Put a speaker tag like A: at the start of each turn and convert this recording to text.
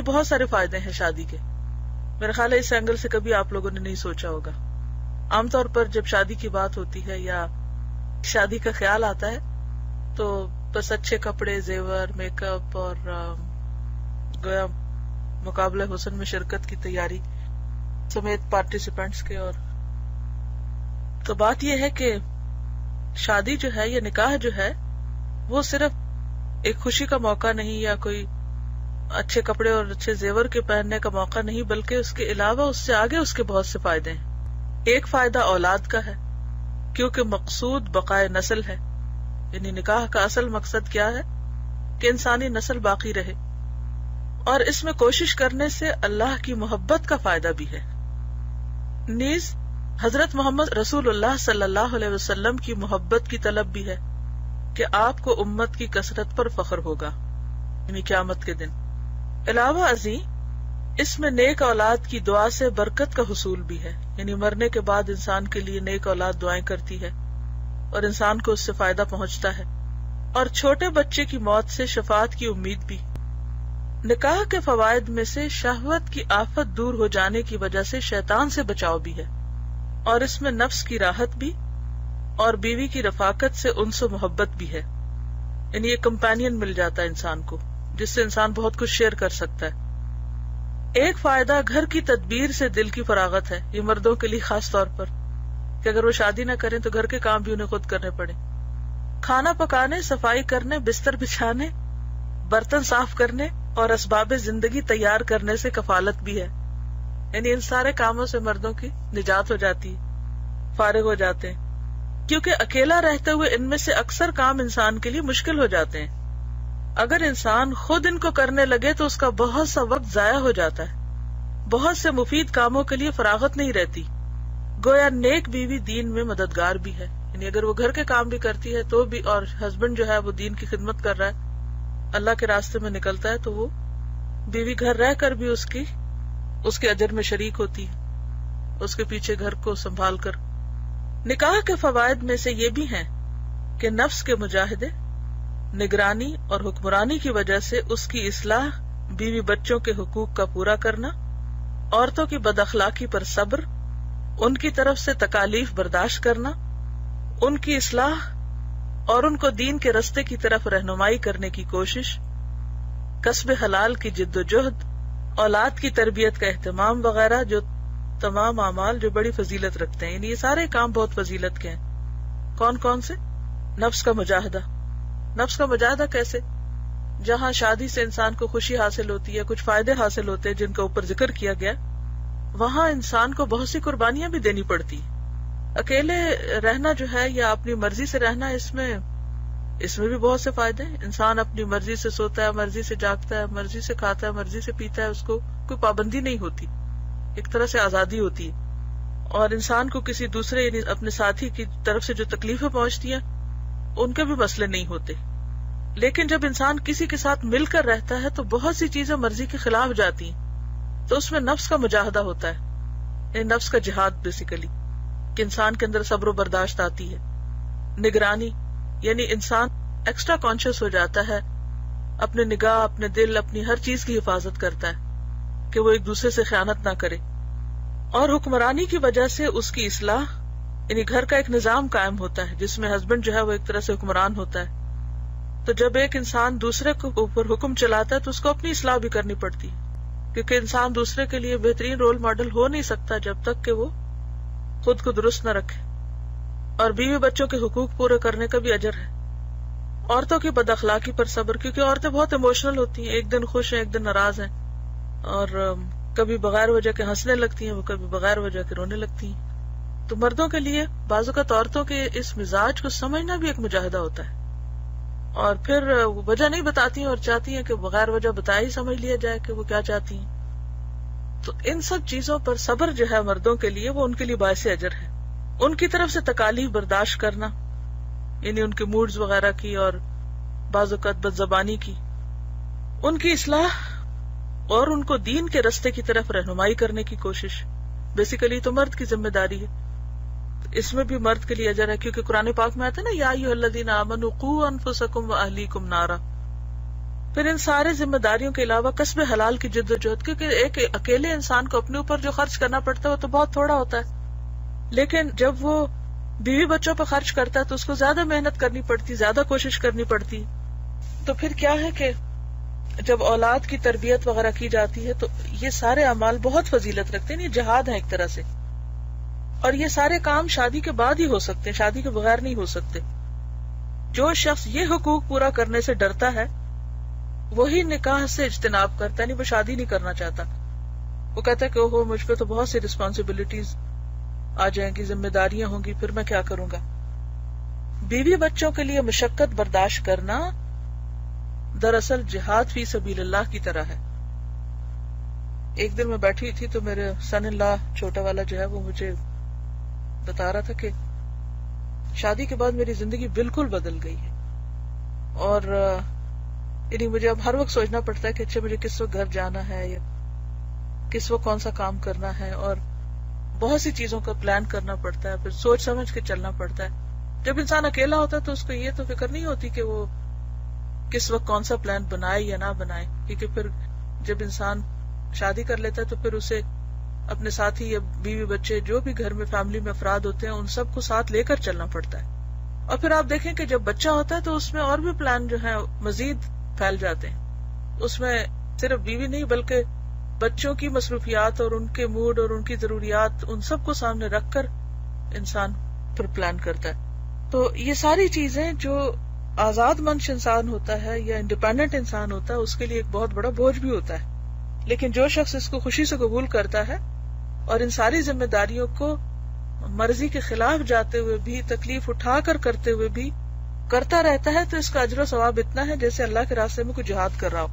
A: بہت سارے فائدے ہیں شادی کے. میرا خیال ہے اس اینگل سے کبھی آپ لوگوں نے نہیں سوچا ہوگا. عام طور پر جب شادی کی بات ہوتی ہے یا شادی کا خیال آتا ہے تو بس اچھے کپڑے، زیور، میک اپ اور گویا مقابلہ حسن میں شرکت کی تیاری سمیت پارٹیسپینٹس کے. اور تو بات یہ ہے کہ شادی جو ہے یا نکاح جو ہے وہ صرف ایک خوشی کا موقع نہیں یا کوئی اچھے کپڑے اور اچھے زیور کے پہننے کا موقع نہیں، بلکہ اس کے علاوہ اس سے آگے اس کے بہت سے فائدے ہیں. ایک فائدہ اولاد کا ہے کیونکہ مقصود بقائے نسل ہے. یعنی نکاح کا اصل مقصد کیا ہے کہ انسانی نسل باقی رہے، اور اس میں کوشش کرنے سے اللہ کی محبت کا فائدہ بھی ہے. نیز حضرت محمد رسول اللہ صلی اللہ علیہ وسلم کی محبت کی طلب بھی ہے کہ آپ کو امت کی کثرت پر فخر ہوگا، یعنی قیامت کے دن. علاوہ ازیں اس میں نیک اولاد کی دعا سے برکت کا حصول بھی ہے. یعنی مرنے کے بعد انسان کے لیے نیک اولاد دعائیں کرتی ہے اور انسان کو اس سے فائدہ پہنچتا ہے. اور چھوٹے بچے کی موت سے شفاعت کی امید بھی. نکاح کے فوائد میں سے شہوت کی آفت دور ہو جانے کی وجہ سے شیطان سے بچاؤ بھی ہے، اور اس میں نفس کی راحت بھی اور بیوی کی رفاقت سے انس و محبت بھی ہے. یعنی ایک کمپینین مل جاتا ہے انسان کو جس سے انسان بہت کچھ شیئر کر سکتا ہے. ایک فائدہ گھر کی تدبیر سے دل کی فراغت ہے. یہ مردوں کے لیے خاص طور پر کہ اگر وہ شادی نہ کریں تو گھر کے کام بھی انہیں خود کرنے پڑے. کھانا پکانے، صفائی کرنے، بستر بچھانے، برتن صاف کرنے اور اسباب زندگی تیار کرنے سے کفالت بھی ہے. یعنی ان سارے کاموں سے مردوں کی نجات ہو جاتی ہے، فارغ ہو جاتے ہیں، کیونکہ اکیلا رہتے ہوئے ان میں سے اکثر کام انسان کے لیے مشکل ہو جاتے ہیں. اگر انسان خود ان کو کرنے لگے تو اس کا بہت سا وقت ضائع ہو جاتا ہے، بہت سے مفید کاموں کے لیے فراغت نہیں رہتی. گویا نیک بیوی دین میں مددگار بھی ہے. یعنی اگر وہ گھر کے کام بھی کرتی ہے تو بھی، اور ہسبینڈ جو ہے وہ دین کی خدمت کر رہا ہے، اللہ کے راستے میں نکلتا ہے، تو وہ بیوی گھر رہ کر بھی اس کے اجر میں شریک ہوتی ہے، اس کے پیچھے گھر کو سنبھال کر. نکاح کے فوائد میں سے یہ بھی ہیں کہ نفس کے مجاہدے، نگرانی اور حکمرانی کی وجہ سے اس کی اصلاح، بیوی بچوں کے حقوق کا پورا کرنا، عورتوں کی بد اخلاقی پر صبر، ان کی طرف سے تکالیف برداشت کرنا، ان کی اصلاح اور ان کو دین کے رستے کی طرف رہنمائی کرنے کی کوشش، کسب حلال کی جد و جہد، اولاد کی تربیت کا اہتمام وغیرہ، جو تمام اعمال جو بڑی فضیلت رکھتے ہیں. یعنی یہ سارے کام بہت فضیلت کے ہیں. کون کون سے؟ نفس کا مجاہدہ. نفس کا مجاہدہ کیسے؟ جہاں شادی سے انسان کو خوشی حاصل ہوتی ہے، کچھ فائدے حاصل ہوتے ہیں جن کا اوپر ذکر کیا گیا، وہاں انسان کو بہت سی قربانیاں بھی دینی پڑتی. اکیلے رہنا جو ہے یا اپنی مرضی سے رہنا، اس میں بھی بہت سے فائدے ہیں. انسان اپنی مرضی سے سوتا ہے، مرضی سے جاگتا ہے، مرضی سے کھاتا ہے، مرضی سے پیتا ہے، اس کو کوئی پابندی نہیں ہوتی، ایک طرح سے آزادی ہوتی ہے. اور انسان کو کسی دوسرے یعنی اپنے ساتھی کی طرف سے جو تکلیفیں پہنچتی ہیں ان کے بھی مسئلے نہیں ہوتے. لیکن جب انسان کسی کے ساتھ مل کر رہتا ہے تو بہت سی چیزیں مرضی کے خلاف جاتی ہیں، تو اس میں نفس کا مجاہدہ ہوتا ہے، یعنی نفس کا جہاد بیسیکلی، کہ انسان کے اندر صبر و برداشت آتی ہے. نگرانی یعنی انسان ایکسٹرا کانشیس ہو جاتا ہے، اپنے نگاہ، اپنے دل، اپنی ہر چیز کی حفاظت کرتا ہے کہ وہ ایک دوسرے سے خیانت نہ کرے. اور حکمرانی کی وجہ سے اس کی اصلاح، یعنی گھر کا ایک نظام قائم ہوتا ہے جس میں ہسبینڈ جو ہے وہ ایک طرح سے حکمران ہوتا ہے. تو جب ایک انسان دوسرے کے اوپر حکم چلاتا ہے تو اس کو اپنی اصلاح بھی کرنی پڑتی ہے، کیونکہ انسان دوسرے کے لیے بہترین رول ماڈل ہو نہیں سکتا جب تک کہ وہ خود کو درست نہ رکھے. اور بیوی بچوں کے حقوق پورے کرنے کا بھی اجر ہے. عورتوں کی بد اخلاقی پر صبر، کیونکہ عورتیں بہت ایموشنل ہوتی ہیں، ایک دن خوش ہیں، ایک دن ناراض ہیں، اور کبھی بغیر وجہ کے ہنسنے لگتی ہیں، وہ کبھی بغیر وجہ کے رونے لگتی ہیں. تو مردوں کے لیے بعض اوقات عورتوں کے اس مزاج کو سمجھنا بھی ایک مجاہدہ ہوتا ہے، اور پھر وجہ نہیں بتاتی ہیں اور چاہتی ہیں کہ بغیر وجہ بتایا ہی سمجھ لیا جائے کہ وہ کیا چاہتی ہیں. تو ان سب چیزوں پر صبر جو ہے مردوں کے لیے، وہ ان کے لیے باعث اجر ہے. ان کی طرف سے تکالیف برداشت کرنا، یعنی ان کے موڈز وغیرہ کی اور بعض اوقات بد زبانی کی، ان کی اصلاح اور ان کو دین کے رستے کی طرف رہنمائی کرنے کی کوشش، بیسیکلی تو مرد کی ذمہ داری ہے. اس میں بھی مرد کے لیے اجر ہے، کیونکہ قرآن پاک میں آتا ہے نا، یا ایھا الذین آمنوا قوا انفسکم واہلیکم نارا، پھر ان سارے ذمہ داریوں کے علاوہ کسب حلال کی جد و جہد، کیونکہ ایک اکیلے انسان کو اپنے اوپر جو خرچ کرنا پڑتا ہے وہ تو بہت تھوڑا ہوتا ہے، لیکن جب وہ بیوی بچوں پر خرچ کرتا ہے تو اس کو زیادہ محنت کرنی پڑتی، زیادہ کوشش کرنی پڑتی. تو پھر کیا ہے کہ جب اولاد کی تربیت وغیرہ کی جاتی ہے تو یہ سارے اعمال بہت فضیلت رکھتے ہیں، یہ جہاد ہے ایک طرح سے، اور یہ سارے کام شادی کے بعد ہی ہو سکتے ہیں، شادی کے بغیر نہیں ہو سکتے. جو شخص یہ حقوق پورا کرنے سے ڈرتا ہے وہی نکاح سے اجتناب کرتا ہے، نہیں وہ شادی نہیں کرنا چاہتا. وہ کہتا ہے کہ اوہو مجھ پہ تو بہت سی رسپانسبلٹیز آ جائیں گی، ذمہ داریاں ہوں گی، پھر میں کیا کروں گا. بیوی بچوں کے لیے مشقت برداشت کرنا دراصل جہاد فی سبیل اللہ کی طرح ہے. ایک دن میں بیٹھی تھی تو میرے سن ان لا چھوٹا والا جو ہے وہ مجھے بتا رہا تھا کہ شادی کے بعد میری زندگی بالکل بدل گئی ہے، اور یعنی مجھے اب ہر وقت سوچنا پڑتا ہے کہ اچھا مجھے کس وقت گھر جانا ہے یا کس وقت کون سا کام کرنا ہے، اور بہت سی چیزوں کا پلان کرنا پڑتا ہے، پھر سوچ سمجھ کے چلنا پڑتا ہے. جب انسان اکیلا ہوتا ہے تو اس کو یہ تو فکر نہیں ہوتی کہ وہ کس وقت کون سا پلان بنائے یا نہ بنائے، کیونکہ پھر جب انسان شادی کر لیتا ہے تو پھر اسے اپنے ساتھی یا بیوی بچے جو بھی گھر میں فیملی میں افراد ہوتے ہیں ان سب کو ساتھ لے کر چلنا پڑتا ہے. اور پھر آپ دیکھیں کہ جب بچہ ہوتا ہے تو اس میں اور بھی پلان جو ہے مزید پھیل جاتے ہیں. اس میں صرف بیوی نہیں بلکہ بچوں کی مصروفیات اور ان کے موڈ اور ان کی ضروریات ان سب کو سامنے رکھ کر انسان پھر پلان کرتا ہے. تو یہ ساری چیزیں جو آزاد منش انسان ہوتا ہے یا انڈیپینڈنٹ انسان ہوتا ہے اس کے لیے ایک بہت بڑا بوجھ بھی ہوتا ہے، لیکن جو شخص اس کو خوشی سے قبول کرتا ہے اور ان ساری ذمہ داریوں کو مرضی کے خلاف جاتے ہوئے بھی، تکلیف اٹھا کر کرتے ہوئے بھی کرتا رہتا ہے، تو اس کا اجر و ثواب اتنا ہے جیسے اللہ کے راستے میں کوئی جہاد کر رہا ہو.